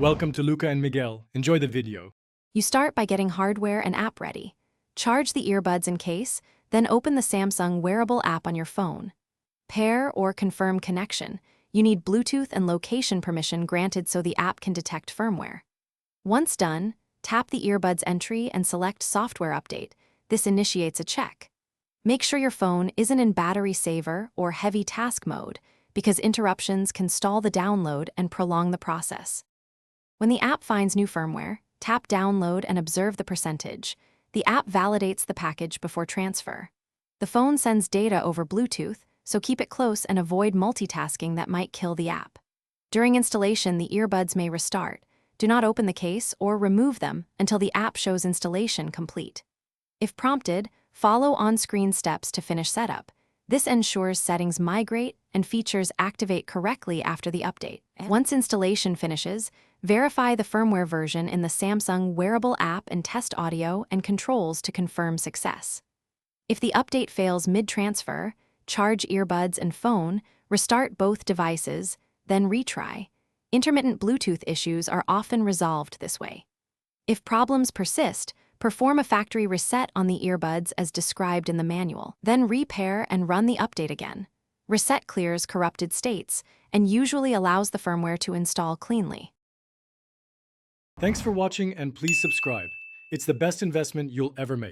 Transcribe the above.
Welcome to Luca and Miguel. Enjoy the video. You start by getting hardware and app ready. Charge the earbuds and case, then open the Samsung wearable app on your phone. Pair or confirm connection. You need Bluetooth and location permission granted so the app can detect firmware. Once done, tap the earbuds entry and select Software Update. This initiates a check. Make sure your phone isn't in battery saver or heavy task mode, because interruptions can stall the download and prolong the process. When the app finds new firmware, tap Download and observe the percentage. The app validates the package before transfer. The phone sends data over Bluetooth, so keep it close and avoid multitasking that might kill the app. During installation, the earbuds may restart. Do not open the case or remove them until the app shows installation complete. If prompted, follow on-screen steps to finish setup. This ensures settings migrate and features activate correctly after the update. Once installation finishes, verify the firmware version in the Samsung wearable app and test audio and controls to confirm success. If the update fails mid-transfer, charge earbuds and phone, restart both devices, then retry. Intermittent Bluetooth issues are often resolved this way. If problems persist, perform a factory reset on the earbuds as described in the manual. Then repair and run the update again. Reset clears corrupted states and usually allows the firmware to install cleanly. Thanks for watching and please subscribe. It's the best investment you'll ever make.